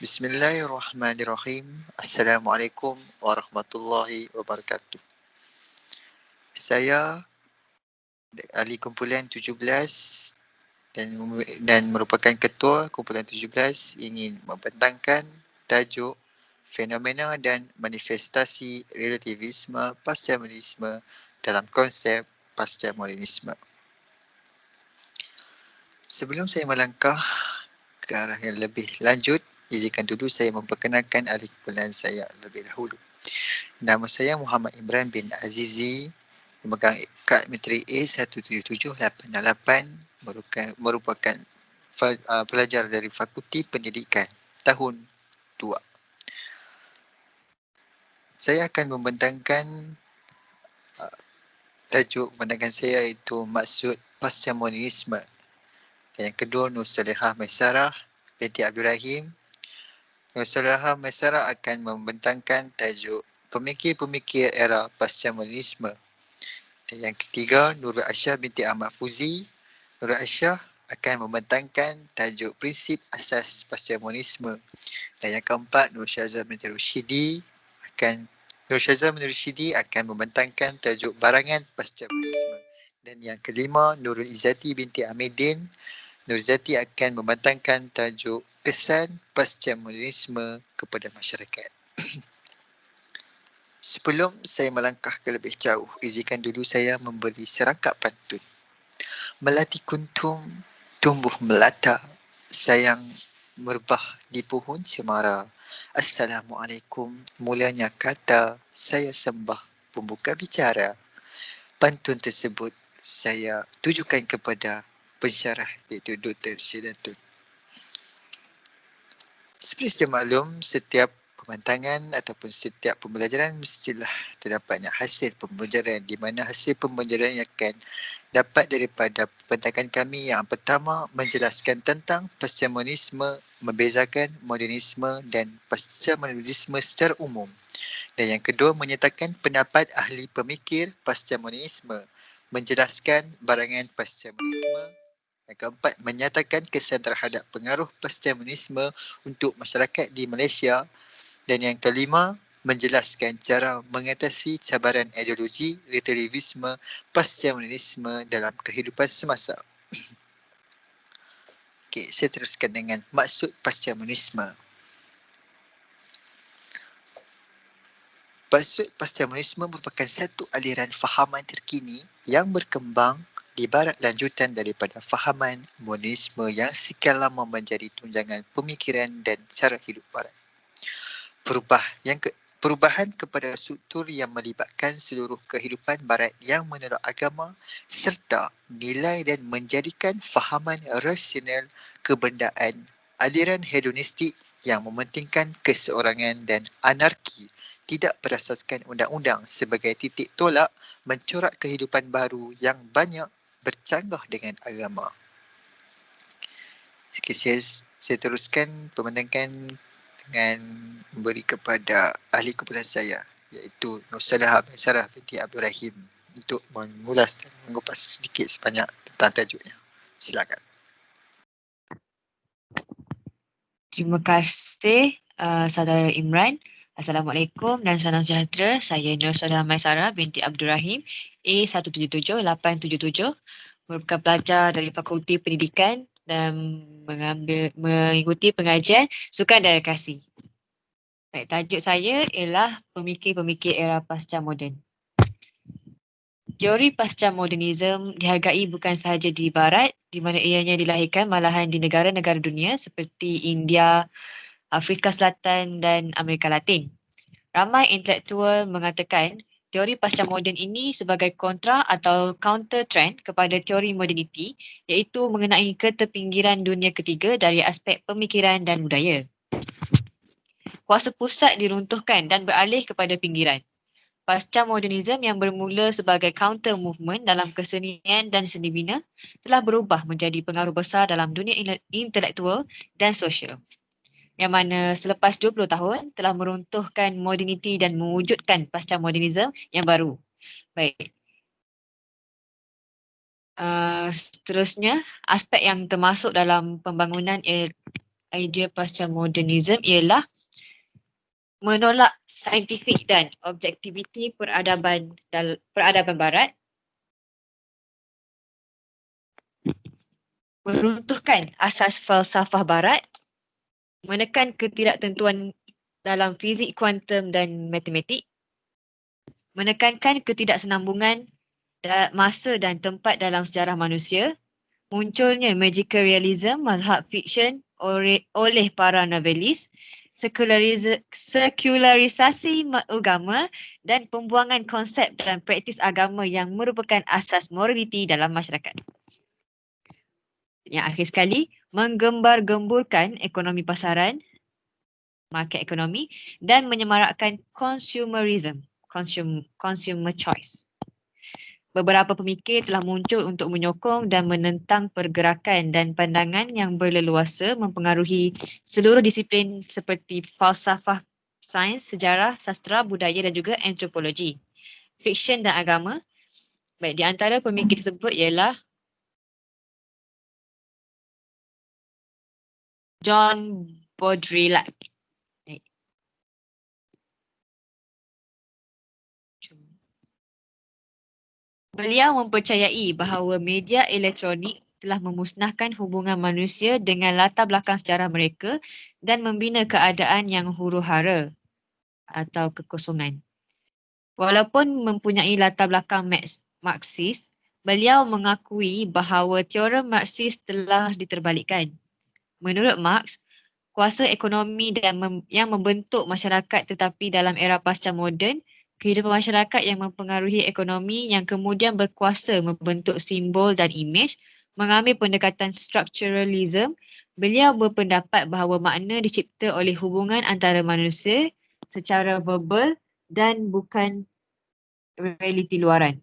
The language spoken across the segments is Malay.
Bismillahirrahmanirrahim. Assalamualaikum warahmatullahi wabarakatuh. Saya ahli kumpulan 17 dan merupakan ketua kumpulan 17 ingin membentangkan tajuk fenomena dan manifestasi relativisme pasca-modernisme dalam konsep pasca-modernisme. Sebelum saya melangkah ke arah yang lebih lanjut, izinkan dulu saya memperkenalkan ahli kumpulan saya lebih dahulu. Nama saya Muhammad Imran bin Azizi, memegang kad menteri A17788, merupakan pelajar dari Fakulti Pendidikan tahun 2. Saya akan membentangkan tajuk pandangan saya iaitu maksud pasca-modernisme. Yang kedua, Nur Salihah Maisarah binti Abdul Rahim. Nur Salihah Maisarah akan membentangkan tajuk pemikir-pemikir era pasca-modernisme. Dan yang ketiga, Nurul Aisyah binti Ahmad Fuzi. Nurul Aisyah akan membentangkan tajuk prinsip asas pasca-modernisme. Dan yang keempat, Nur Syazah binti Rushidi akan membentangkan tajuk barangan pasca-modernisme. Dan yang kelima, Nurul Izzati binti Amiddin. Nur Izzati akan membentangkan tajuk kesan pasca-modernisme kepada masyarakat. Sebelum saya melangkah ke lebih jauh, izinkan dulu saya memberi serangkap pantun. Melati kuntum, tumbuh melata, sayang merbah di pohon cemara. Assalamualaikum, mulanya kata, saya sembah pembuka bicara. Pantun tersebut saya tujukan kepada pensyarah iaitu Dr. Syedatun. Seperti sedia maklum, setiap pembentangan ataupun setiap pembelajaran mestilah terdapatnya hasil pembelajaran, di mana hasil pembelajaran yang akan dapat daripada pembentangan kami yang pertama menjelaskan tentang pasca-modernisme, membezakan modernisme dan pasca-modernisme secara umum. Dan yang kedua menyatakan pendapat ahli pemikir pasca-modernisme, menjelaskan barangan pasca-modernisme. Yang keempat, menyatakan kesan terhadap pengaruh pasca-modernisme untuk masyarakat di Malaysia. Dan yang kelima, menjelaskan cara mengatasi cabaran ideologi relativisme pasca-modernisme dalam kehidupan semasa. Okey, saya teruskan dengan maksud pasca-modernisme. Maksud pasca-modernisme merupakan satu aliran fahaman terkini yang berkembang di barat lanjutan daripada fahaman modernisme yang sekian lama menjadi tunjangan pemikiran dan cara hidup barat. Perubahan kepada struktur yang melibatkan seluruh kehidupan barat yang menolak agama serta nilai dan menjadikan fahaman rasional kebendaan, aliran hedonistik yang mementingkan keseorangan dan anarki tidak berasaskan undang-undang sebagai titik tolak mencorak kehidupan baru yang banyak bercanggah dengan agama. Okay, saya teruskan pembentangan dengan memberi kepada ahli kumpulan saya iaitu Nur Salihah Maisarah binti Abdul Rahim untuk mengulas dan mengupas sedikit sebanyak tentang tajuknya. Silakan. Terima kasih saudara Imran. Assalamualaikum dan salam sejahtera. Saya Nur Salihah Maisarah binti Abdul Rahim, A1778877, merupakan pelajar dari Fakulti Pendidikan dan mengikuti pengajian Sukan dan Rekreasi. Baik, tajuk saya ialah pemikir-pemikir era pasca moden. Teori pasca-modernisme dihargai bukan sahaja di Barat, di mana ianya dilahirkan malahan di negara-negara dunia seperti India, Afrika Selatan dan Amerika Latin. Ramai intelektual mengatakan teori pasca-moden ini sebagai kontra atau counter trend kepada teori moderniti, iaitu mengenai keterpinggiran dunia ketiga dari aspek pemikiran dan budaya. Kuasa pusat diruntuhkan dan beralih kepada pinggiran. Pasca-modernisme yang bermula sebagai counter movement dalam kesenian dan seni bina telah berubah menjadi pengaruh besar dalam dunia intelektual dan sosial, yang mana selepas 20 tahun telah meruntuhkan moderniti dan mewujudkan pasca-modernisme yang baru. Baik. Seterusnya, aspek yang termasuk dalam pembangunan idea pasca modernism ialah menolak saintifik dan objektiviti peradaban barat, meruntuhkan asas falsafah barat, menekan ketidaktentuan dalam fizik kuantum dan matematik, menekankan ketidaksenambungan masa dan tempat dalam sejarah manusia, munculnya magical realism, mazhab fiksyen oleh para novelis, sekularisasi agama dan pembuangan konsep dan praktis agama yang merupakan asas moraliti dalam masyarakat. Yang akhir sekali, menggembar-gemburkan ekonomi pasaran, market ekonomi dan menyemarakkan consumerism, consumer choice. Beberapa pemikir telah muncul untuk menyokong dan menentang pergerakan dan pandangan yang berleluasa mempengaruhi seluruh disiplin seperti falsafah, sains, sejarah, sastra, budaya dan juga antropologi, fiksyen dan agama. Baik, di antara pemikir tersebut ialah John Baudrillard. Beliau mempercayai bahawa media elektronik telah memusnahkan hubungan manusia dengan latar belakang sejarah mereka dan membina keadaan yang huru-hara atau kekosongan. Walaupun mempunyai latar belakang Marxis, beliau mengakui bahawa teorem Marxis telah diterbalikkan. Menurut Marx, kuasa ekonomi yang membentuk masyarakat tetapi dalam era pasca moden, kehidupan masyarakat yang mempengaruhi ekonomi yang kemudian berkuasa membentuk simbol dan imej, mengambil pendekatan structuralism, beliau berpendapat bahawa makna dicipta oleh hubungan antara manusia secara verbal dan bukan realiti luaran.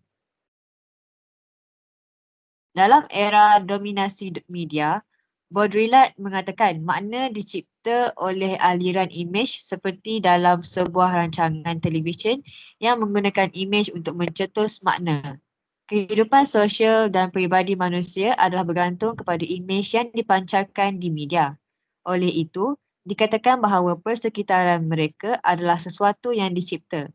Dalam era dominasi media, Baudrillard mengatakan makna dicipta oleh aliran imej seperti dalam sebuah rancangan televisyen yang menggunakan imej untuk mencetus makna. Kehidupan sosial dan peribadi manusia adalah bergantung kepada imej yang dipancarkan di media. Oleh itu, dikatakan bahawa persekitaran mereka adalah sesuatu yang dicipta.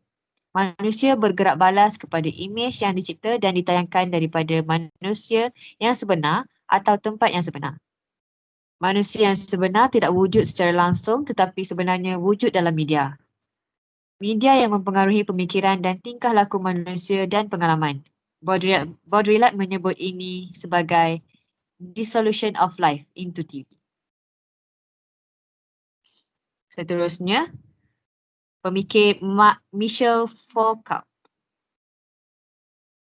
Manusia bergerak balas kepada imej yang dicipta dan ditayangkan daripada manusia yang sebenar atau tempat yang sebenar. Manusia yang sebenar tidak wujud secara langsung tetapi sebenarnya wujud dalam media. Media yang mempengaruhi pemikiran dan tingkah laku manusia dan pengalaman. Baudrillard menyebut ini sebagai dissolution of life into TV. Seterusnya, pemikir Michel Foucault.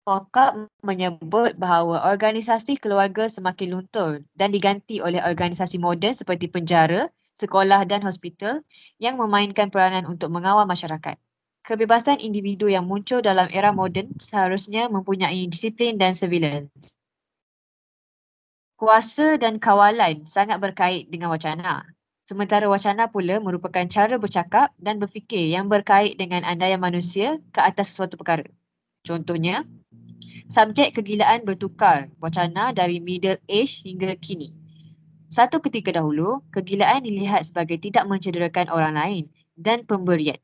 Foucault menyebut bahawa organisasi keluarga semakin luntur dan diganti oleh organisasi moden seperti penjara, sekolah dan hospital yang memainkan peranan untuk mengawal masyarakat. Kebebasan individu yang muncul dalam era moden seharusnya mempunyai disiplin dan surveillance. Kuasa dan kawalan sangat berkait dengan wacana. Sementara wacana pula merupakan cara bercakap dan berfikir yang berkait dengan andaian manusia ke atas sesuatu perkara. Contohnya, subjek kegilaan bertukar wacana dari Middle Age hingga kini. Satu ketika dahulu, kegilaan dilihat sebagai tidak mencederakan orang lain dan pemberian.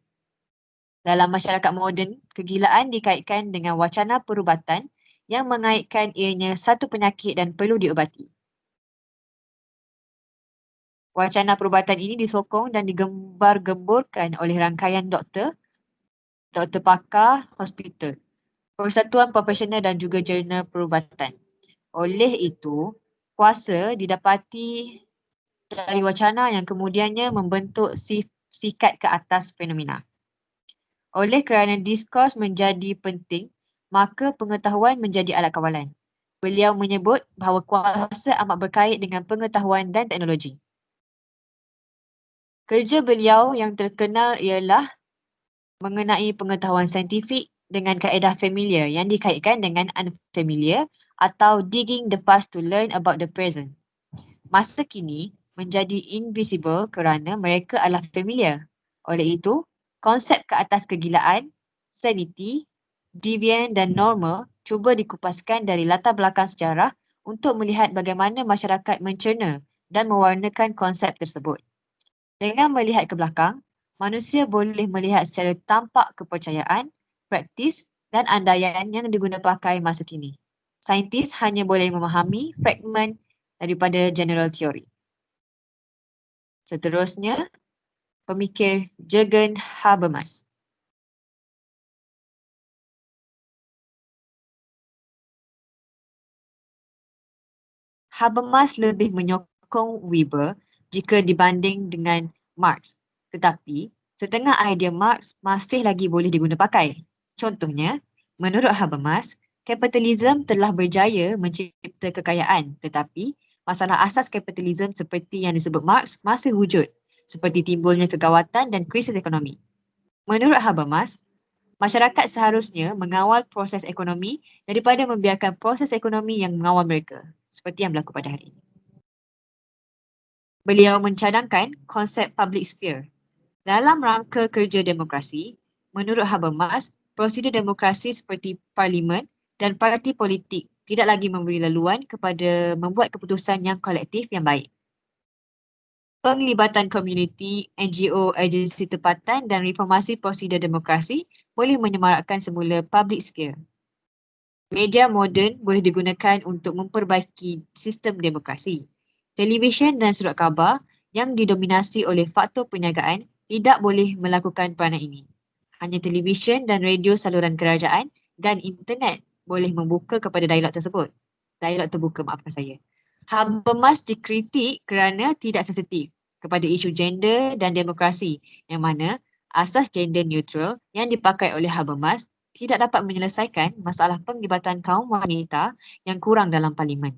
Dalam masyarakat moden, kegilaan dikaitkan dengan wacana perubatan yang mengaitkan ianya satu penyakit dan perlu diubati. Wacana perubatan ini disokong dan digembar-gemburkan oleh rangkaian doktor pakar hospital, persatuan profesional dan juga jurnal perubatan. Oleh itu, kuasa didapati dari wacana yang kemudiannya membentuk sikat ke atas fenomena. Oleh kerana diskurs menjadi penting, maka pengetahuan menjadi alat kawalan. Beliau menyebut bahawa kuasa amat berkait dengan pengetahuan dan teknologi. Kerja beliau yang terkenal ialah mengenai pengetahuan saintifik dengan kaedah familiar yang dikaitkan dengan unfamiliar atau digging the past to learn about the present. Masa kini menjadi invisible kerana mereka adalah familiar. Oleh itu, konsep ke atas kegilaan, sanity, deviant dan normal cuba dikupaskan dari latar belakang sejarah untuk melihat bagaimana masyarakat mencerna dan mewarnakan konsep tersebut. Dengan melihat ke belakang, manusia boleh melihat secara tampak kepercayaan, praktis dan andaian yang diguna pakai masa kini. Saintis hanya boleh memahami fragmen daripada general theory. Seterusnya, pemikir Jürgen Habermas. Habermas lebih menyokong Weber jika dibanding dengan Marx. Tetapi, setengah idea Marx masih lagi boleh diguna pakai. Contohnya, menurut Habermas, kapitalisme telah berjaya mencipta kekayaan, tetapi masalah asas kapitalisme seperti yang disebut Marx masih wujud, seperti timbulnya kegawatan dan krisis ekonomi. Menurut Habermas, masyarakat seharusnya mengawal proses ekonomi daripada membiarkan proses ekonomi yang mengawal mereka, seperti yang berlaku pada hari ini. Beliau mencadangkan konsep public sphere. Dalam rangka kerja demokrasi, menurut Habermas, prosedur demokrasi seperti parlimen dan parti politik tidak lagi memberi laluan kepada membuat keputusan yang kolektif yang baik. Penglibatan komuniti, NGO, agensi tempatan dan reformasi prosedur demokrasi boleh menyemarakkan semula public sphere. Media moden boleh digunakan untuk memperbaiki sistem demokrasi. Televisyen dan surat khabar yang didominasi oleh faktor perniagaan tidak boleh melakukan peranan ini. Hanya televisyen dan radio saluran kerajaan dan internet boleh membuka kepada dialog tersebut. Dialog terbuka, maafkan saya. Habermas dikritik kerana tidak sensitif kepada isu gender dan demokrasi, yang mana asas gender neutral yang dipakai oleh Habermas tidak dapat menyelesaikan masalah penglibatan kaum wanita yang kurang dalam parlimen.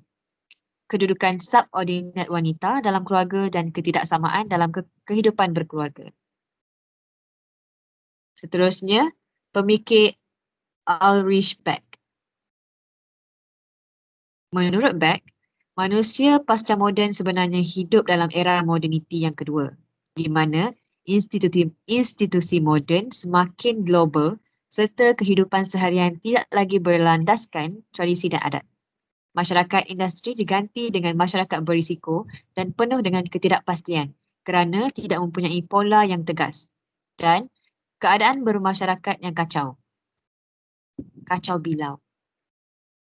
Kedudukan subordinat wanita dalam keluarga dan ketidaksamaan dalam kehidupan berkeluarga. Seterusnya, pemikir Ulrich Beck. Menurut Beck, manusia pasca moden sebenarnya hidup dalam era moderniti yang kedua, di mana institusi moden semakin global serta kehidupan seharian tidak lagi berlandaskan tradisi dan adat. Masyarakat industri diganti dengan masyarakat berisiko dan penuh dengan ketidakpastian kerana tidak mempunyai pola yang tegas dan keadaan bermasyarakat yang kacau bilau.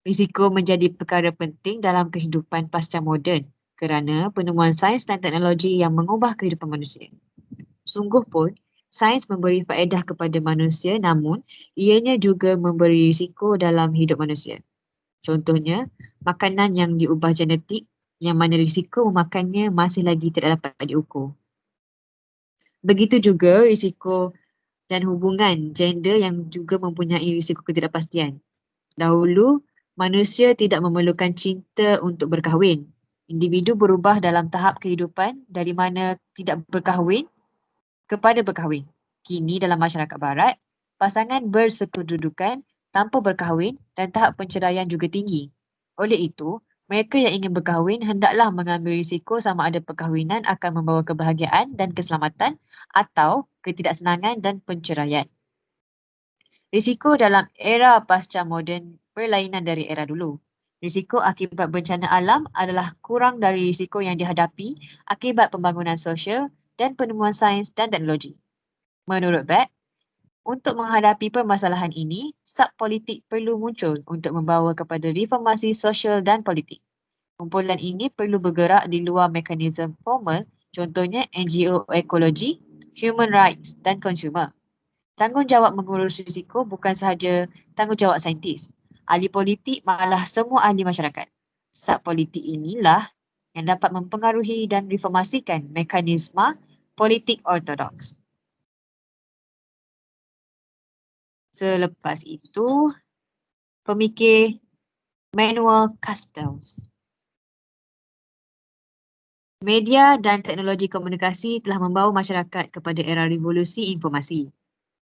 Risiko menjadi perkara penting dalam kehidupan pasca moden kerana penemuan sains dan teknologi yang mengubah kehidupan manusia. Sungguh pun, sains memberi faedah kepada manusia, namun ianya juga memberi risiko dalam hidup manusia. Contohnya, makanan yang diubah genetik yang mana risiko memakannya masih lagi tidak dapat diukur. Begitu juga risiko dan hubungan gender yang juga mempunyai risiko ketidakpastian. Dahulu, manusia tidak memerlukan cinta untuk berkahwin. Individu berubah dalam tahap kehidupan dari mana tidak berkahwin kepada berkahwin. Kini dalam masyarakat barat, pasangan bersekedudukan tanpa berkahwin dan tahap penceraian juga tinggi. Oleh itu, mereka yang ingin berkahwin hendaklah mengambil risiko sama ada perkahwinan akan membawa kebahagiaan dan keselamatan atau ketidaksenangan dan penceraian. Risiko dalam era pasca moden berlainan dari era dulu. Risiko akibat bencana alam adalah kurang dari risiko yang dihadapi akibat pembangunan sosial dan penemuan sains dan teknologi. Menurut Beck, untuk menghadapi permasalahan ini, subpolitik perlu muncul untuk membawa kepada reformasi sosial dan politik. Kumpulan ini perlu bergerak di luar mekanisme formal, contohnya NGO ekologi, human rights dan consumer. Tanggungjawab mengurus risiko bukan sahaja tanggungjawab saintis. Ahli politik malah semua ahli masyarakat. Subpolitik inilah yang dapat mempengaruhi dan reformasikan mekanisme politik ortodoks. Selepas itu, pemikir Manuel Castells. Media dan teknologi komunikasi telah membawa masyarakat kepada era revolusi informasi.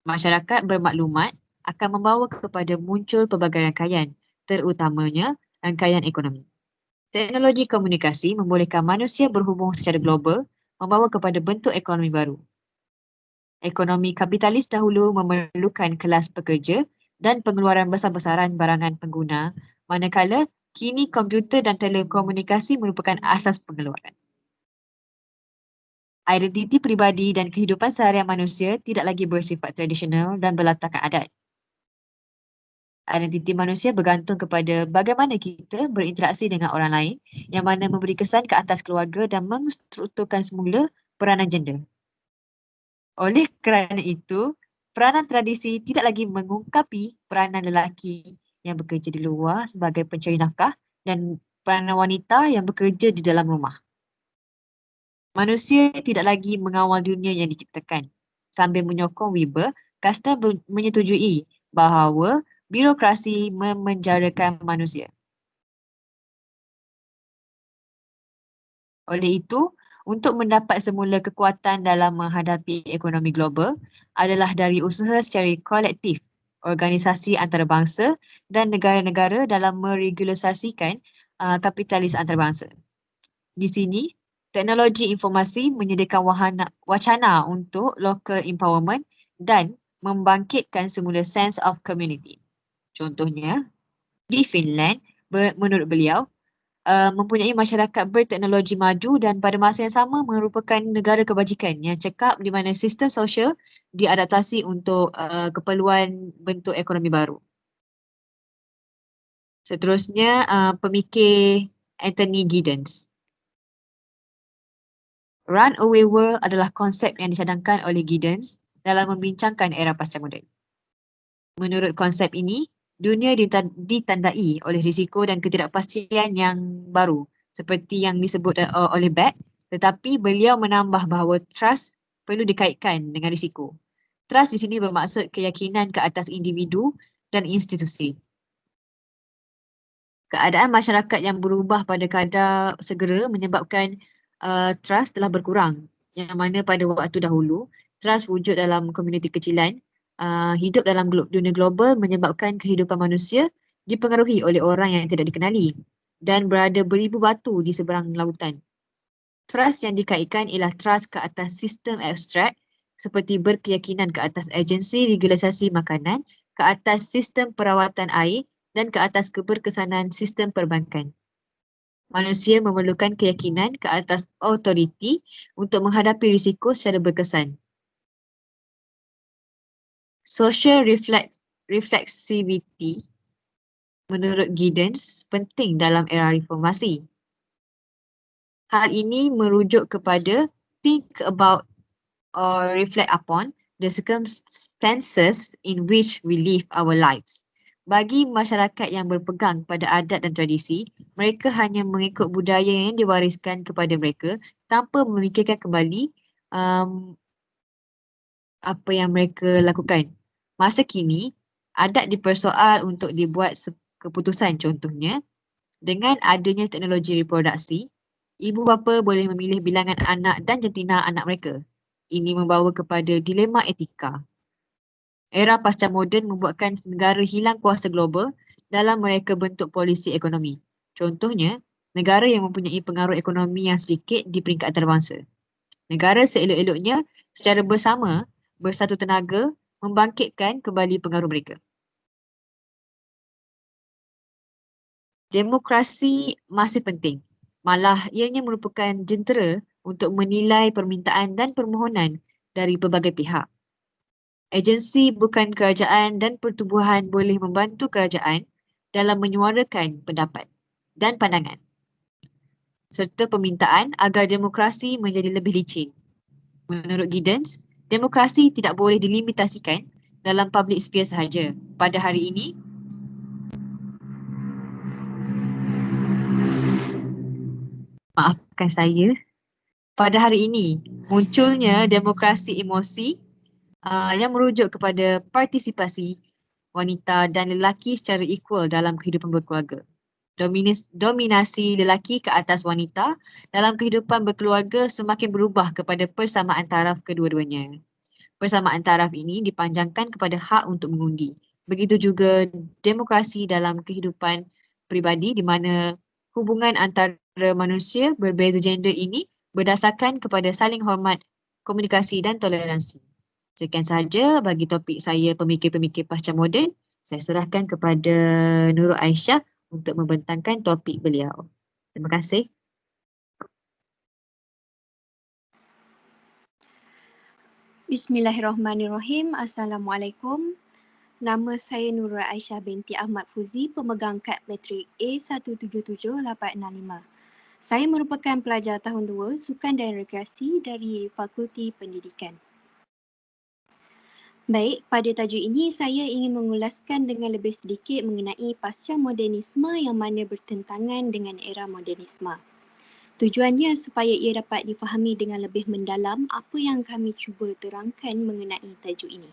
Masyarakat bermaklumat akan membawa kepada muncul pelbagai rangkaian, terutamanya rangkaian ekonomi. Teknologi komunikasi membolehkan manusia berhubung secara global, membawa kepada bentuk ekonomi baru. Ekonomi kapitalis dahulu memerlukan kelas pekerja dan pengeluaran besar-besaran barangan pengguna, manakala kini komputer dan telekomunikasi merupakan asas pengeluaran. Identiti peribadi dan kehidupan seharian manusia tidak lagi bersifat tradisional dan berlatarkan adat. Identiti manusia bergantung kepada bagaimana kita berinteraksi dengan orang lain yang mana memberi kesan ke atas keluarga dan menstrukturkan semula peranan gender. Oleh kerana itu, peranan tradisi tidak lagi mengungkapi peranan lelaki yang bekerja di luar sebagai pencari nafkah dan peranan wanita yang bekerja di dalam rumah. Manusia tidak lagi mengawal dunia yang diciptakan. Sambil menyokong Weber, Kasta menyetujui bahawa birokrasi memenjarakan manusia. Oleh itu, untuk mendapat semula kekuatan dalam menghadapi ekonomi global adalah dari usaha secara kolektif, organisasi antarabangsa dan negara-negara dalam meregulasikan kapitalis antarabangsa. Di sini, teknologi informasi menyediakan wacana untuk local empowerment dan membangkitkan semula sense of community. Contohnya, di Finland, menurut beliau, mempunyai masyarakat berteknologi maju dan pada masa yang sama merupakan negara kebajikan yang cekap di mana sistem sosial diadaptasi untuk keperluan bentuk ekonomi baru. Seterusnya, pemikir Anthony Giddens. Runaway world adalah konsep yang dicadangkan oleh Giddens dalam membincangkan era pasca moden. Menurut konsep ini, dunia ditandai oleh risiko dan ketidakpastian yang baru seperti yang disebut oleh Beck, tetapi beliau menambah bahawa trust perlu dikaitkan dengan risiko. Trust di sini bermaksud keyakinan ke atas individu dan institusi. Keadaan masyarakat yang berubah pada kadar segera menyebabkan trust telah berkurang. Yang mana pada waktu dahulu, trust wujud dalam komuniti kecilan, hidup dalam dunia global menyebabkan kehidupan manusia dipengaruhi oleh orang yang tidak dikenali dan berada beribu batu di seberang lautan. Trust yang dikaitkan ialah trust ke atas sistem abstrak seperti berkeyakinan ke atas agensi regulasi makanan, ke atas sistem perawatan air dan ke atas keberkesanan sistem perbankan. Manusia memerlukan keyakinan ke atas autoriti untuk menghadapi risiko secara berkesan. Social reflexivity menurut Giddens penting dalam era reformasi. Hal ini merujuk kepada think about or reflect upon the circumstances in which we live our lives. Bagi masyarakat yang berpegang pada adat dan tradisi, mereka hanya mengikut budaya yang diwariskan kepada mereka tanpa memikirkan kembali apa yang mereka lakukan. Masa kini, adat dipersoal untuk dibuat keputusan. Contohnya, dengan adanya teknologi reproduksi, ibu bapa boleh memilih bilangan anak dan jantina anak mereka. Ini membawa kepada dilema etika. Era pasca moden membuatkan negara hilang kuasa global dalam mereka bentuk polisi ekonomi. Contohnya, negara yang mempunyai pengaruh ekonomi yang sedikit di peringkat antarabangsa. Negara seelok-eloknya secara bersama bersatu tenaga membangkitkan kembali pengaruh mereka. Demokrasi masih penting. Malah ianya merupakan jentera untuk menilai permintaan dan permohonan dari pelbagai pihak. Agensi bukan kerajaan dan pertubuhan boleh membantu kerajaan dalam menyuarakan pendapat dan pandangan serta permintaan agar demokrasi menjadi lebih licin. Menurut Giddens, demokrasi tidak boleh dilimitasikan dalam public sphere sahaja. Pada hari ini, maafkan saya, pada hari ini munculnya demokrasi emosi yang merujuk kepada partisipasi wanita dan lelaki secara equal dalam kehidupan berkeluarga. Dominasi lelaki ke atas wanita dalam kehidupan berkeluarga semakin berubah kepada persamaan taraf kedua-duanya. Persamaan taraf ini dipanjangkan kepada hak untuk mengundi. Begitu juga demokrasi dalam kehidupan peribadi di mana hubungan antara manusia berbeza gender ini berdasarkan kepada saling hormat, komunikasi dan toleransi. Sekian sahaja bagi topik saya pemikir-pemikir pasca moden. Saya serahkan kepada Nurul Aisyah untuk membentangkan topik beliau. Terima kasih. Bismillahirrahmanirrahim. Assalamualaikum. Nama saya Nurul Aisyah binti Ahmad Fuzi, pemegang kad matrik A177865. Saya merupakan pelajar tahun 2 Sukan dan Rekreasi dari Fakulti Pendidikan. Baik, pada tajuk ini saya ingin mengulaskan dengan lebih sedikit mengenai pasca modernisme yang mana bertentangan dengan era modernisme. Tujuannya supaya ia dapat difahami dengan lebih mendalam apa yang kami cuba terangkan mengenai tajuk ini.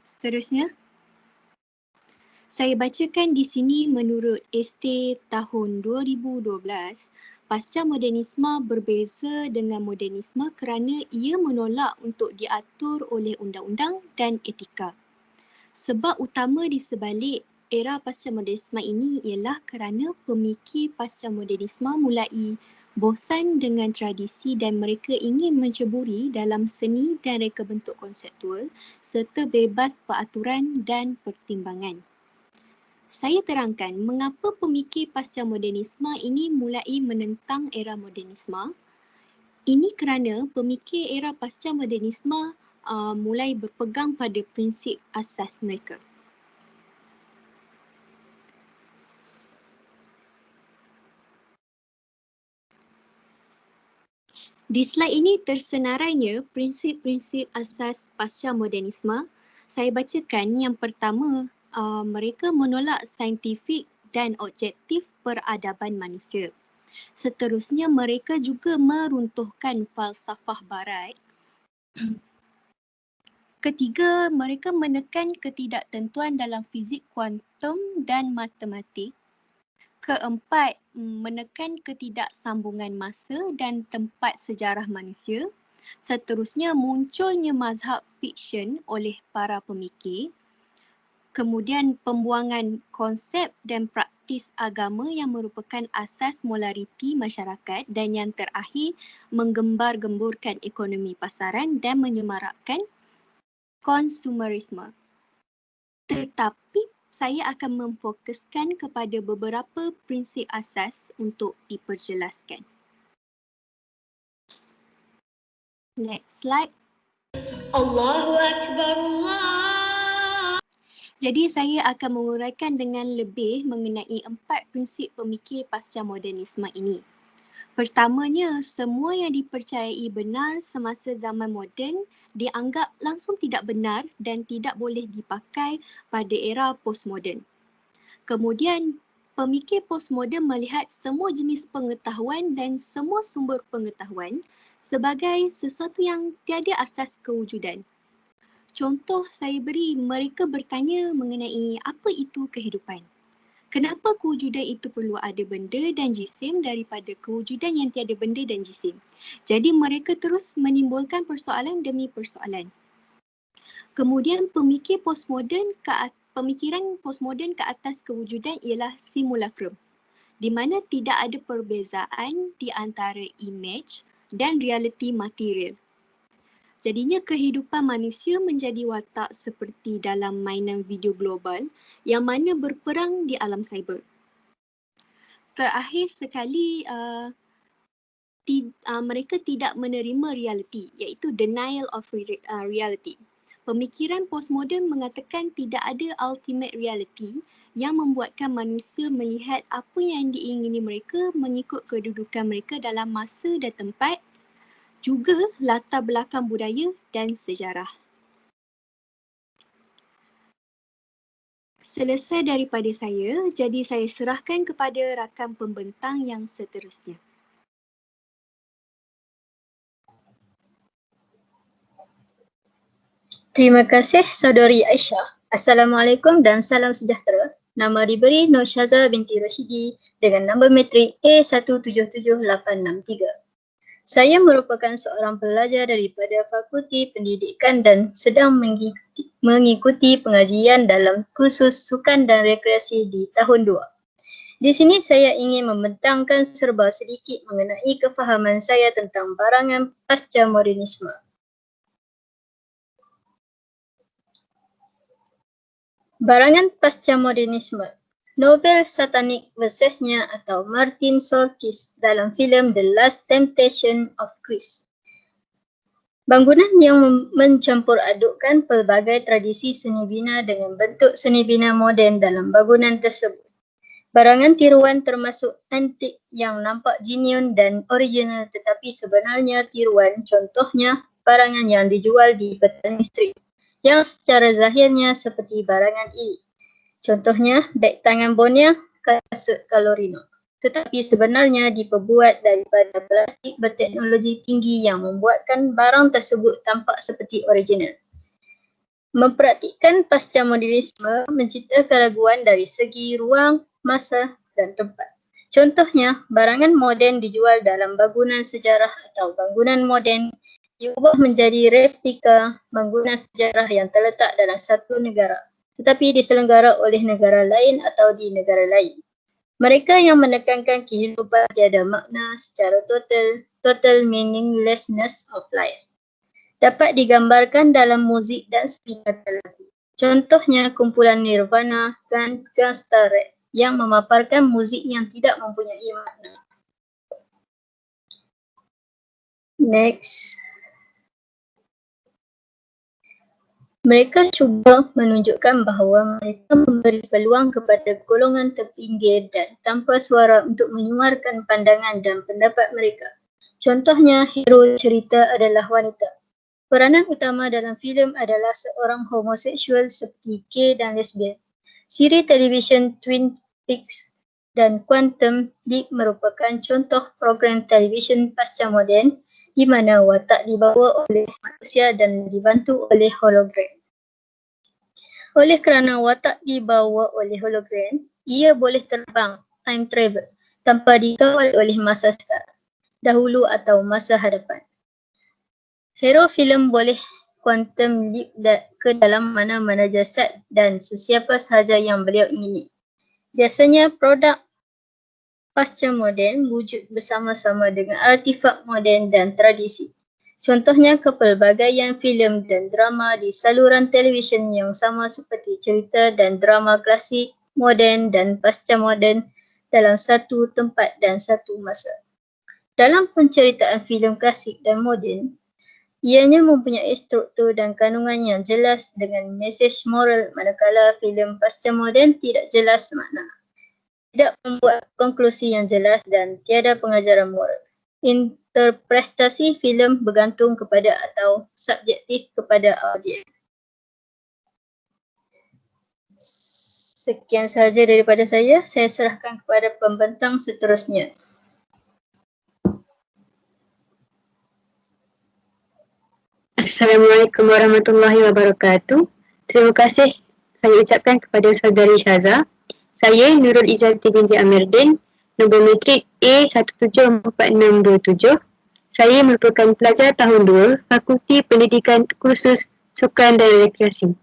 Seterusnya, saya bacakan di sini menurut Estee tahun 2012, pasca modernisme berbeza dengan modernisme kerana ia menolak untuk diatur oleh undang-undang dan etika. Sebab utama di sebalik era pasca modernisme ini ialah kerana pemikir pasca modernisme mulai bosan dengan tradisi dan mereka ingin menceburi dalam seni dan reka bentuk konseptual serta bebas peraturan dan pertimbangan. Saya terangkan mengapa pemikir pasca modernisme ini mulai menentang era modernisme. Ini kerana pemikir era pasca modernisme mulai berpegang pada prinsip asas mereka. Di slide ini tersenarainya prinsip-prinsip asas pasca modernisme. Saya bacakan yang pertama, mereka menolak saintifik dan objektif peradaban manusia. Seterusnya, mereka juga meruntuhkan falsafah barat. Ketiga, mereka menekan ketidaktentuan dalam fizik kuantum dan matematik. Keempat, menekan ketidaksambungan masa dan tempat sejarah manusia. Seterusnya, munculnya mazhab fiksyen oleh para pemikir. Kemudian, pembuangan konsep dan praktis agama yang merupakan asas molariti masyarakat. Dan yang terakhir, menggembar-gemburkan ekonomi pasaran dan menyemarakkan konsumerisme. Tetapi saya akan memfokuskan kepada beberapa prinsip asas untuk diperjelaskan. Next slide. Allahu Akbar Allah. Jadi saya akan menguraikan dengan lebih mengenai 4 prinsip pemikir pasca modernisme ini. Pertamanya, semua yang dipercayai benar semasa zaman moden dianggap langsung tidak benar dan tidak boleh dipakai pada era postmoden. Kemudian, pemikir postmoden melihat semua jenis pengetahuan dan semua sumber pengetahuan sebagai sesuatu yang tiada asas kewujudan. Contoh saya beri, mereka bertanya mengenai apa itu kehidupan. Kenapa kewujudan itu perlu ada benda dan jisim daripada kewujudan yang tiada benda dan jisim? Jadi mereka terus menimbulkan persoalan demi persoalan. Kemudian pemikiran postmoden ke atas kewujudan ialah simulacrum, di mana tidak ada perbezaan di antara image dan realiti material. Jadinya kehidupan manusia menjadi watak seperti dalam mainan video global yang mana berperang di alam cyber. Terakhir sekali, mereka tidak menerima realiti, iaitu denial of reality. Pemikiran postmoden mengatakan tidak ada ultimate reality yang membuatkan manusia melihat apa yang diingini mereka mengikut kedudukan mereka dalam masa dan tempat, juga latar belakang budaya dan sejarah. Selesai daripada saya, jadi saya serahkan kepada rakan pembentang yang seterusnya. Terima kasih Saudari Aisyah. Assalamualaikum dan salam sejahtera. Nama diberi Nur Syaza binti Rashidi dengan nombor matrik A177863. Saya merupakan seorang pelajar daripada Fakulti Pendidikan dan sedang mengikuti pengajian dalam kursus Sukan dan Rekreasi di tahun 2. Di sini saya ingin membentangkan serba sedikit mengenai kefahaman saya tentang barangan pasca modernisme. Barangan pasca modernisme. Novel satanik versesnya atau Martin Solkis dalam filem The Last Temptation of Christ. Bangunan yang mencampur adukkan pelbagai tradisi seni bina dengan bentuk seni bina moden dalam bangunan tersebut. Barangan tiruan termasuk antik yang nampak genuine dan original tetapi sebenarnya tiruan, contohnya barangan yang dijual di petani street yang secara zahirnya seperti barangan ini. Contohnya, beg tangan Bonia, kasut Calorino. Tetapi sebenarnya diperbuat daripada plastik berteknologi tinggi yang membuatkan barang tersebut tampak seperti original. Mempraktikkan pasca-modernisme mencipta keraguan dari segi ruang, masa dan tempat. Contohnya, barangan moden dijual dalam bangunan sejarah atau bangunan moden diubah menjadi replika bangunan sejarah yang terletak dalam satu negara, tetapi diselenggara oleh negara lain atau di negara lain. Mereka yang menekankan kehidupan tiada makna secara total meaninglessness of life, dapat digambarkan dalam muzik dan seni lagu. Contohnya kumpulan Nirvana dan Gangsta Rap yang memaparkan muzik yang tidak mempunyai makna. Next. Mereka cuba menunjukkan bahawa mereka memberi peluang kepada golongan terpinggir dan tanpa suara untuk menyuarakan pandangan dan pendapat mereka. Contohnya, hero cerita adalah wanita. Peranan utama dalam filem adalah seorang homoseksual seperti gay dan lesbian. Siri televisyen Twin Peaks dan Quantum Leap merupakan contoh program televisyen pasca moden di mana watak dibawa oleh manusia dan dibantu oleh hologram. Oleh kerana watak dibawa oleh hologram, ia boleh terbang, time travel, tanpa dikawal oleh masa sekarang, dahulu atau masa hadapan. Hero filem boleh quantum leap ke dalam mana-mana jasad dan sesiapa sahaja yang beliau ingini. Biasanya produk pasca moden wujud bersama-sama dengan artifak moden dan tradisi. Contohnya kepelbagaian filem dan drama di saluran televisyen yang sama seperti cerita dan drama klasik, moden dan pasca moden dalam satu tempat dan satu masa. Dalam penceritaan filem klasik dan moden, ianya mempunyai struktur dan kandungan yang jelas dengan mesej moral, manakala filem pasca moden tidak jelas makna, tidak membuat konklusi yang jelas dan tiada pengajaran moral. Interpretasi filem bergantung kepada atau subjektif kepada audiens. Sekian sahaja daripada saya serahkan kepada pembentang seterusnya. Assalamualaikum warahmatullahi wabarakatuh. Terima kasih saya ucapkan kepada saudari Syaza. Saya Nurul Izzati binti Amirdin, nombor matrik A174627. Saya merupakan pelajar tahun 2 Fakulti Pendidikan Kursus Sukan dan Rekreasi.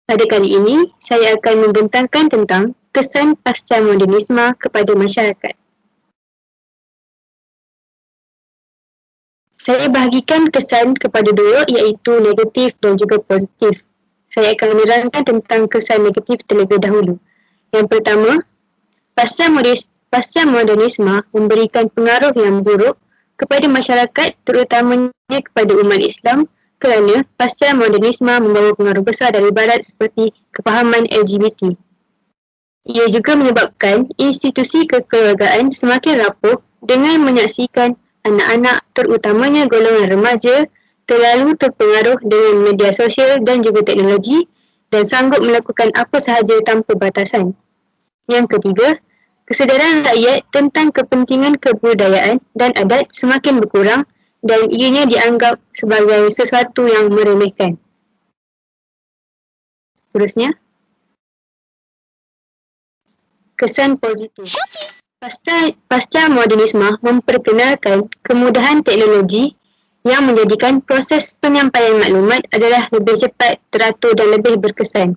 Pada kali ini, saya akan membentangkan tentang kesan pasca modernisme kepada masyarakat. Saya bahagikan kesan kepada dua, iaitu negatif dan juga positif. Saya akan menerangkan tentang kesan negatif terlebih dahulu. Yang pertama, pasca modernisme memberikan pengaruh yang buruk kepada masyarakat, terutamanya kepada umat Islam, kerana pasca modernisme membawa pengaruh besar dari barat seperti kefahaman LGBT. Ia juga menyebabkan institusi kekeluargaan semakin rapuh dengan menyaksikan anak-anak, terutamanya golongan remaja, terlalu terpengaruh dengan media sosial dan juga teknologi dan sanggup melakukan apa sahaja tanpa batasan. Yang ketiga, kesedaran rakyat tentang kepentingan kebudayaan dan adat semakin berkurang dan ianya dianggap sebagai sesuatu yang meremehkan. Seterusnya, kesan positif. Pasca modernisme memperkenalkan kemudahan teknologi yang menjadikan proses penyampaian maklumat adalah lebih cepat, teratur dan lebih berkesan.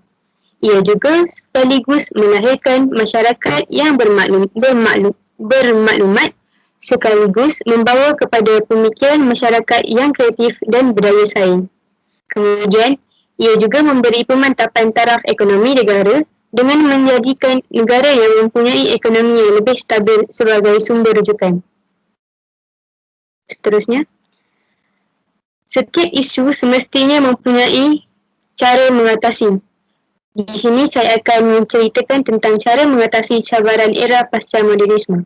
Ia juga sekaligus melahirkan masyarakat yang bermaklumat sekaligus membawa kepada pemikiran masyarakat yang kreatif dan berdaya saing. Kemudian, ia juga memberi pemantapan taraf ekonomi negara dengan menjadikan negara yang mempunyai ekonomi yang lebih stabil sebagai sumber rujukan. Seterusnya, setiap isu semestinya mempunyai cara mengatasi. Di sini saya akan menceritakan tentang cara mengatasi cabaran era pasca modernisme.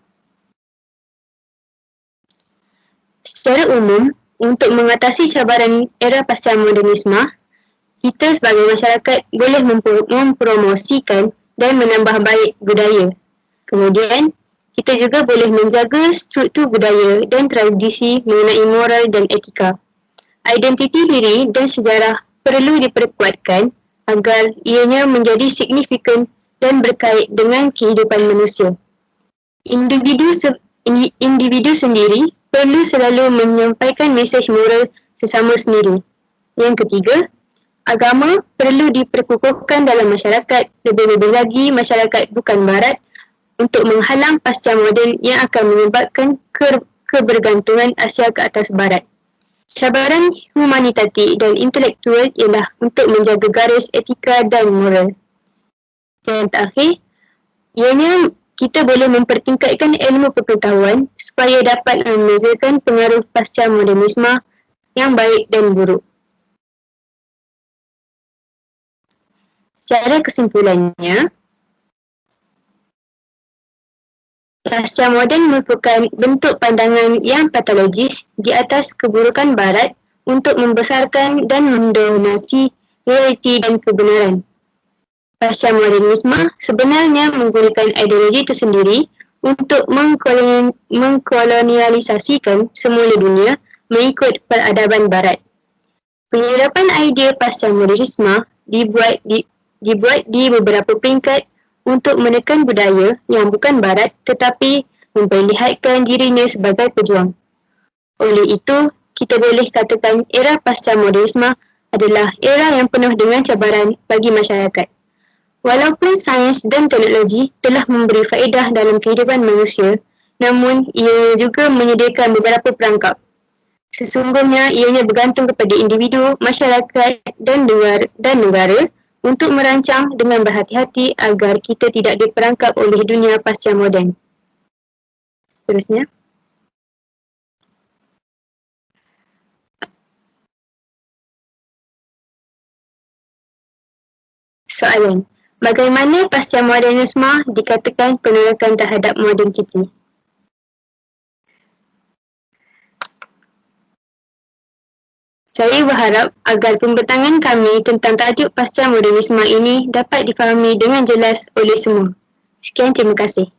Secara umum, untuk mengatasi cabaran era pasca modernisme, kita sebagai masyarakat boleh mempromosikan dan menambah baik budaya. Kemudian, kita juga boleh menjaga struktur budaya dan tradisi mengenai moral dan etika. Identiti diri dan sejarah perlu diperkuatkan agar ianya menjadi signifikan dan berkait dengan kehidupan manusia. Individu sendiri perlu selalu menyampaikan mesej moral sesama sendiri. Yang ketiga, agama perlu diperkukuhkan dalam masyarakat, lebih-lebih lagi masyarakat bukan barat, untuk menghalang pasca moden yang akan menyebabkan kebergantungan Asia ke atas barat. Cabaran humanitatif dan intelektual ialah untuk menjaga garis etika dan moral. Dan terakhir, ianya kita boleh mempertingkatkan ilmu pengetahuan supaya dapat membezakan pengaruh pasca modernisme yang baik dan buruk. Secara kesimpulannya, pasca moden merupakan bentuk pandangan yang patologis di atas keburukan barat untuk membesarkan dan mendominasi realiti dan kebenaran. Pasca modernisme sebenarnya menggunakan ideologi tersendiri untuk mengkolonialisasikan semula dunia mengikut peradaban barat. Penyerapan idea pasca modernisme dibuat di beberapa peringkat untuk menekan budaya yang bukan barat tetapi memperlihatkan dirinya sebagai pejuang. Oleh itu, kita boleh katakan era pasca modernisme adalah era yang penuh dengan cabaran bagi masyarakat. Walaupun sains dan teknologi telah memberi faedah dalam kehidupan manusia, namun ia juga menyediakan beberapa perangkap. Sesungguhnya ianya bergantung kepada individu, masyarakat dan negara untuk merancang dengan berhati-hati agar kita tidak diperangkap oleh dunia pasca moden. Seterusnya. Soalan, bagaimana pasca modernisme dikatakan penolakan terhadap moderniti? Saya berharap agar pembentangan kami tentang tajuk pasca modernisme ini dapat difahami dengan jelas oleh semua. Sekian, terima kasih.